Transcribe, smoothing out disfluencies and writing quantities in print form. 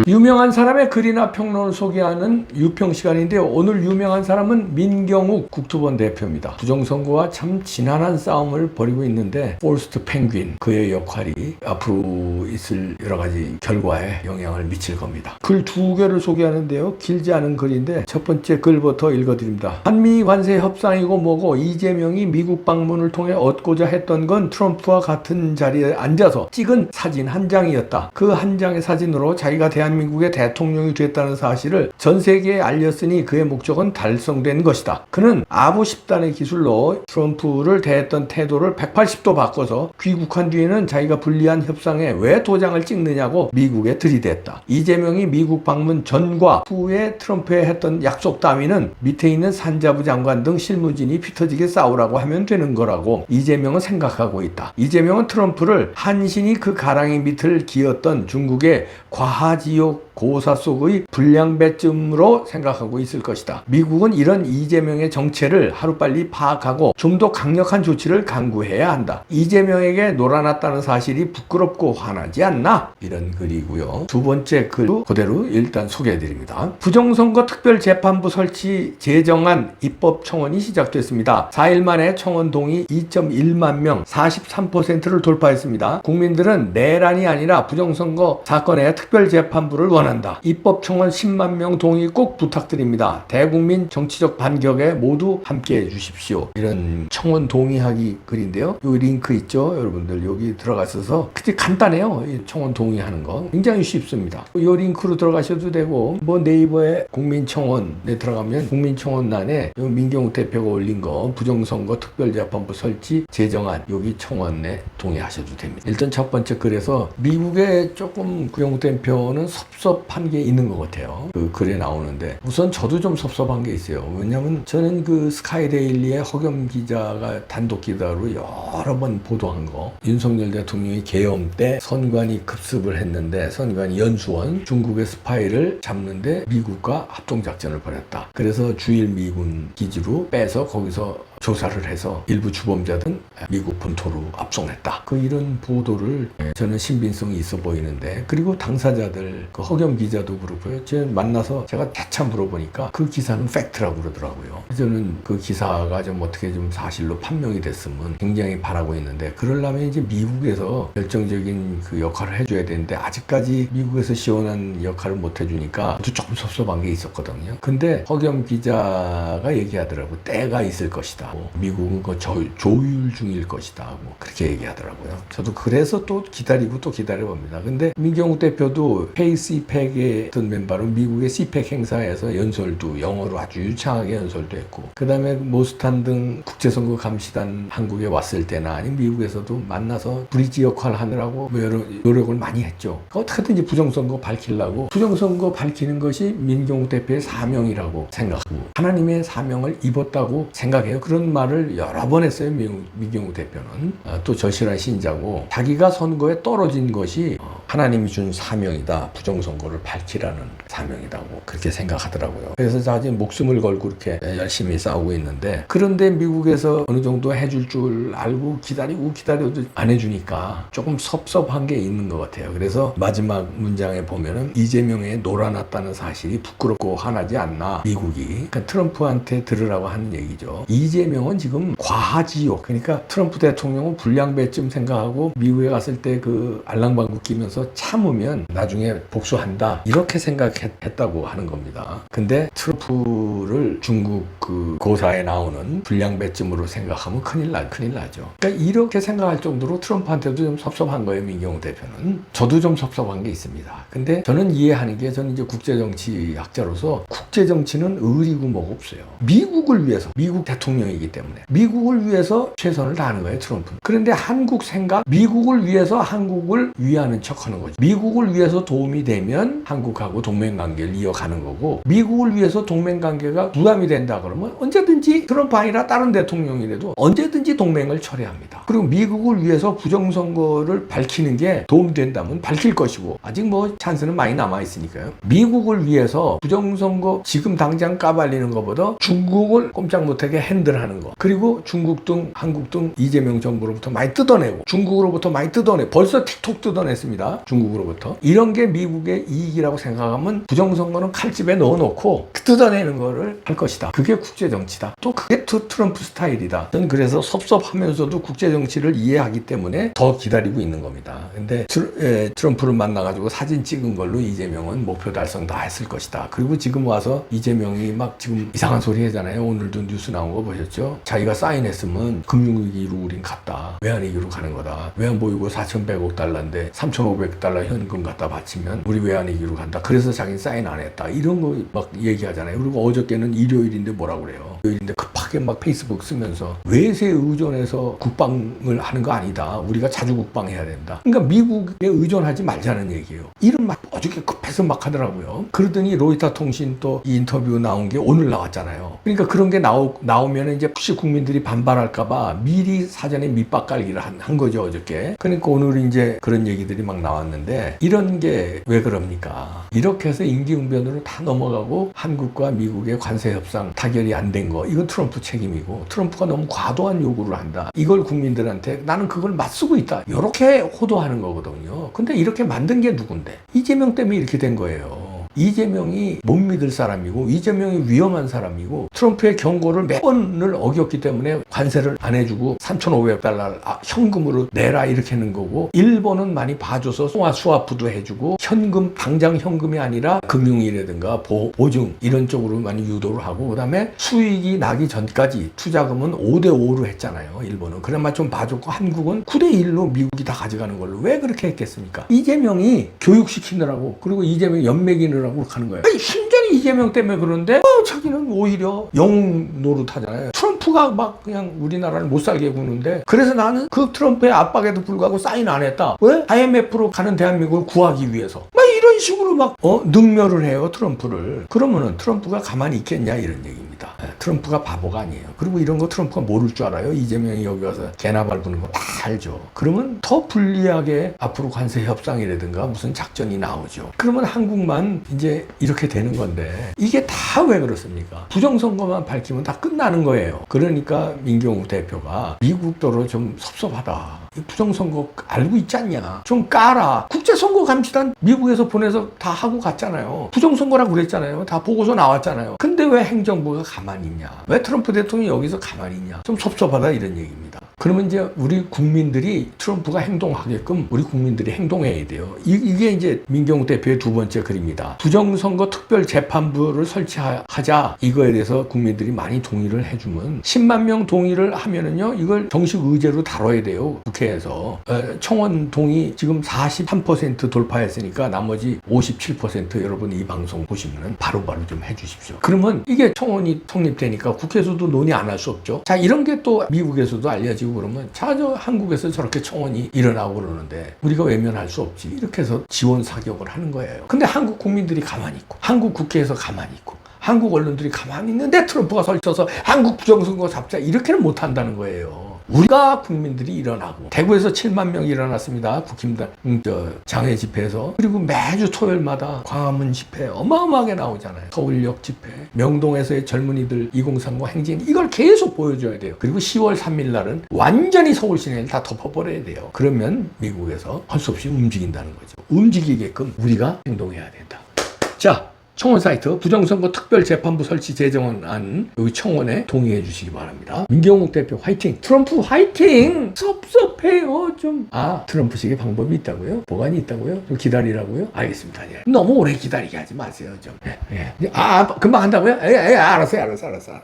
유명한 사람의 글이나 평론을 소개하는 유평 시간인데요. 오늘 유명한 사람은 민경욱 국토본 대표입니다. 부정선거와 참 지난한 싸움을 벌이고 있는데 포레스트 펭귄 그의 역할이 앞으로 있을 여러 가지 결과에 영향을 미칠 겁니다. 글 2개를 소개하는데요. 길지 않은 글인데 첫 번째 글부터 읽어드립니다. 한미 관세 협상이고 뭐고 이재명이 미국 방문을 통해 얻고자 했던 건 트럼프와 같은 자리에 앉아서 찍은 사진 한 장이었다. 그 한 장의 사진으로 자기가 대한민국의 대통령이 됐다는 사실을 전 세계에 알렸으니 그의 목적은 달성된 것이다. 그는 아부 10단의 기술로 트럼프를 대했던 태도를 180도 바꿔서 귀국한 뒤에는 자기가 불리한 협상에 왜 도장을 찍느냐고 미국에 들이댔다. 이재명이 미국 방문 전과 후에 트럼프에 했던 약속 따위는 밑에 있는 산자부 장관 등 실무진이 피터지게 싸우라고 하면 되는 거라고 이재명은 생각하고 있다. 이재명은 트럼프를 한신이 그 가랑이 밑을 기었던 중국의 과하지옥 고사 속의 불량배쯤으로 생각하고 있을 것이다. 미국은 이런 이재명의 정체를 하루빨리 파악하고 좀 더 강력한 조치를 강구해야 한다. 이재명에게 놀아났다는 사실이 부끄럽고 화나지 않나? 이런 글이고요. 두 번째 글도 그대로 일단 소개해드립니다. 부정선거 특별재판부 설치 제정안 입법청원이 시작됐습니다. 4일 만에 청원 동의 2.1만 명, 43%를 돌파했습니다. 국민들은 내란이 아니라 부정선거 사건의 특별재판부를 원한다. 입법청원 10만 명 동의 꼭 부탁드립니다. 대국민 정치적 반격에 모두 함께해 주십시오. 이런 청원 동의하기 글인데요. 여기 링크 있죠? 여러분들 여기 들어가셔서 그게 간단해요. 이 청원 동의하는 거 굉장히 쉽습니다. 이 링크로 들어가셔도 되고 뭐 네이버에 국민청원에 들어가면 국민청원란에 민경욱 대표가 올린 거 부정선거 특별재판부 설치 제정안 여기 청원에 동의하셔도 됩니다. 일단 첫 번째 글에서 미국에 조금 구영욱 대표는 섭섭한 게 있는 것 같아요. 그 글에 나오는데 우선 저도 좀 섭섭한 게 있어요. 왜냐면 저는 그 스카이데일리의 허겸 기자가 단독 기자로 여러 번 보도한 거 윤석열 대통령이 계엄 때 선관위 급습을 했는데 선관위 연수원 중국의 스파이를 잡는데 미국과 합동작전을 벌였다. 그래서 주일 미군 기지로 빼서 거기서 조사를 해서 일부 주범자들은 미국 본토로 압송했다. 그 이런 보도를 저는 신빙성이 있어 보이는데 그리고 당사자들 그 허겸 기자도 그렇고요. 제가 만나서 제가 대차 물어보니까 그 기사는 팩트라고 그러더라고요. 저는 그 기사가 좀 어떻게 좀 사실로 판명이 됐으면 굉장히 바라고 있는데 그러려면 이제 미국에서 결정적인 그 역할을 해줘야 되는데 아직까지 미국에서 시원한 역할을 못 해주니까 아주 조금 섭섭한 게 있었거든요. 근데 허겸 기자가 얘기하더라고. 때가 있을 것이다. 미국은 그 조율 중일 것이다. 뭐 그렇게 얘기하더라고요. 저도 그래서 또 기다리고 또 기다려봅니다. 근데 민경욱 대표도 K-CPEC의 어떤 멤버로 미국의 CPEC 행사에서 연설도 영어로 아주 유창하게 연설도 했고 그 다음에 모스탄 등 국제선거 감시단 한국에 왔을 때나 아니면 미국에서도 만나서 브리지 역할을 하느라고 뭐 여러 노력을 많이 했죠. 어떻게든지 부정선거 밝히려고 부정선거 밝히는 것이 민경욱 대표의 사명이라고 생각하고 하나님의 사명을 입었다고 생각해요. 그런 말을 여러 번 했어요. 민경욱 대표는. 또 절실한 신자고 자기가 선거에 떨어진 것이 하나님이 준 사명이다. 부정선거를 밝히라는 사명이라고 그렇게 생각하더라고요. 그래서 자기 목숨을 걸고 이렇게 열심히 싸우고 있는데 그런데 미국에서 어느 정도 해줄 줄 알고 기다려도 안 해주니까 조금 섭섭한 게 있는 것 같아요. 그래서 마지막 문장에 보면은 이재명에 놀아났다는 사실이 부끄럽고 화나지 않나 미국이. 그러니까 트럼프한테 들으라고 하는 얘기죠. 이재명은 지금 과하지요. 그러니까 트럼프 대통령은 불량배쯤 생각하고 미국에 갔을 때 그 알랑방구 끼면서 참으면 나중에 복수한다. 이렇게 생각했다고 하는 겁니다. 근데 트럼프를 중국 그 고사에 나오는 불량배쯤으로 생각하면 큰일 나죠. 그러니까 이렇게 생각할 정도로 트럼프한테도 좀 섭섭한 거예요. 민경욱 대표는. 저도 좀 섭섭한 게 있습니다. 근데 저는 이해하는 게 저는 이제 국제정치학자로서 국제정치는 의리고 뭐가 없어요. 미국을 위해서 미국 대통령이기 때문에 미국을 위해서 최선을 다하는 거예요. 트럼프는. 그런데 한국 생각 미국을 위해서 한국을 위하는 척하는 거죠. 미국을 위해서 도움이 되면 한국하고 동맹 동맹관계를 이어가는 거고, 미국을 위해서 동맹관계가 부담이 된다 그러면 언제든지 트럼프 아니라 다른 대통령이라도 언제든지 동맹을 철회합니다. 그리고 미국을 위해서 부정선거를 밝히는 게 도움이 된다면 밝힐 것이고, 아직 뭐 찬스는 많이 남아있으니까요. 미국을 위해서 부정선거 지금 당장 까발리는 것보다 중국을 꼼짝 못하게 핸들하는 거, 그리고 중국 등 한국 등 이재명 정부로부터 많이 뜯어내고, 중국으로부터 많이 뜯어내고, 벌써 틱톡 뜯어냈습니다. 중국으로부터. 이런 게 미국의 이익이라고 생각하면 부정선거는 칼집에 넣어놓고 뜯어내는 거를 할 것이다. 그게 국제정치다. 또 그게 트럼프 스타일이다. 저는 그래서 섭섭하면서도 국제정치를 이해하기 때문에 더 기다리고 있는 겁니다. 근데 트럼프를 만나가지고 사진 찍은 걸로 이재명은 목표 달성 다 했을 것이다. 그리고 지금 와서 이재명이 막 지금 이상한 소리 하잖아요. 오늘도 뉴스 나온 거 보셨죠? 자기가 사인했으면 금융위기로 우린 갔다. 외환위기로 가는 거다. 외환 보유고 4,100억 달러인데 3,500달러 현금 갖다 바치면 우리 외환위기로 간다. 그래서 자기는 사인 안 했다. 이런 거 막 얘기하잖아요. 그리고 어저께는 일요일인데 뭐라고 그래요. 일요일인데 급하게 막 페이스북 쓰면서 외세에 의존해서 국방을 하는 거 아니다. 우리가 자주 국방해야 된다. 그러니까 미국에 의존하지 말자는 얘기예요. 이런 막 어저께 급해서 막 하더라고요. 그러더니 로이터 통신 또 이 인터뷰 나온 게 오늘 나왔잖아요. 그러니까 그런 게 나오면 이제 혹시 국민들이 반발할까봐 미리 사전에 밑밥 깔기를 한 거죠, 어저께. 그러니까 오늘 이제 그런 얘기들이 막 나왔는데, 이런 게 왜 그럽니까? 이렇게 해서 임기응변으로 다 넘어가고 한국과 미국의 관세 협상 타결이 안 된 거, 이건 트럼프 책임이고, 트럼프가 너무 과도한 요구를 한다. 이걸 국민들한테 나는 그걸 맞서고 있다. 이렇게 호도하는 거거든요. 근데 이렇게 만든 게 누군데? 이재명 때문에 이렇게 된 거예요. 이재명이 못 믿을 사람이고, 이재명이 위험한 사람이고, 트럼프의 경고를 몇 번을 어겼기 때문에 관세를 안 해주고 3,500달러 현금으로 내라 이렇게 하는 거고, 일본은 많이 봐줘서 스와프도 해주고, 현금 당장 현금이 아니라 금융이라든가 보증 이런 쪽으로 많이 유도를 하고, 그 다음에 수익이 나기 전까지 투자금은 5대5로 했잖아요. 일본은 그나마 좀 봐줬고, 한국은 9대1로 미국이 다 가져가는 걸로. 왜 그렇게 했겠습니까? 이재명이 교육시키느라고, 그리고 이재명 연맥이느라고 하는 거예요. 아니, 순전히 이재명 때문에 그런데 자기는 오히려 영웅 노릇하잖아요. 트럼프가 막 그냥 우리나라를 못 살게 구는데, 그래서 나는 그 트럼프의 압박에도 불구하고 사인 안 했다. 왜? IMF로 가는 대한민국을 구하기 위해서. 막 이런 식으로 막 능멸을 해요, 트럼프를. 그러면은 트럼프가 가만히 있겠냐 이런 얘기입니다. 트럼프가 바보가 아니에요. 그리고 이런 거 트럼프가 모를 줄 알아요? 이재명이 여기 와서 개나 밟는 거 다 알죠. 그러면 더 불리하게 앞으로 관세 협상이라든가 무슨 작전이 나오죠. 그러면 한국만 이제 이렇게 되는 건데, 이게 다 왜 그렇습니까? 부정선거만 밝히면 다 끝나는 거예요. 그러니까 민경욱 대표가 미국도로 좀 섭섭하다. 부정선거 알고 있지 않냐? 좀 까라. 국제선거감시단 미국에서 보내서 다 하고 갔잖아요. 부정선거라고 그랬잖아요. 다 보고서 나왔잖아요. 근데 왜 행정부가 가만히 있냐? 왜 트럼프 대통령이 여기서 가만히 있냐? 좀 섭섭하다 이런 얘기입니다. 그러면 이제 우리 국민들이 트럼프가 행동하게끔 우리 국민들이 행동해야 돼요. 이게 이제 민경욱 대표의 두 번째 글입니다. 부정선거 특별재판부를 설치하자. 이거에 대해서 국민들이 많이 동의를 해주면 10만 명 동의를 하면은요, 이걸 정식 의제로 다뤄야 돼요. 국회에서. 청원 동의 지금 43% 돌파했으니까 나머지 57% 여러분 이 방송 보시면은 바로바로 좀 해주십시오. 그러면 이게 청원이 성립되니까 국회에서도 논의 안 할 수 없죠. 자, 이런 게 또 미국에서도 알려지고 그러면, 자, 저 한국에서 저렇게 청원이 일어나고 그러는데 우리가 외면할 수 없지. 이렇게 해서 지원 사격을 하는 거예요. 근데 한국 국민들이 가만히 있고, 한국 국회에서 가만히 있고, 한국 언론들이 가만히 있는데 트럼프가 설쳐서 한국 부정선거 잡자 이렇게는 못한다는 거예요. 우리가 국민들이 일어나고, 대구에서 7만 명이 일어났습니다. 국힘당 장외 집회에서. 그리고 매주 토요일마다 광화문 집회 어마어마하게 나오잖아요. 서울역 집회, 명동에서의 젊은이들 2030 행진, 이걸 계속 보여줘야 돼요. 그리고 10월 3일 날은 완전히 서울 시내를 다 덮어버려야 돼요. 그러면 미국에서 할 수 없이 움직인다는 거죠. 움직이게끔 우리가 행동해야 된다. 자, 청원 사이트 부정선거 특별재판부 설치 제정안, 여기 청원에 동의해 주시기 바랍니다. 민경욱 대표 화이팅! 트럼프 화이팅! 섭섭해요 좀. 트럼프식의 방법이 있다고요? 보관이 있다고요? 좀 기다리라고요? 알겠습니다. 예. 너무 오래 기다리게 하지 마세요 좀. 금방 한다고요? 알았어요.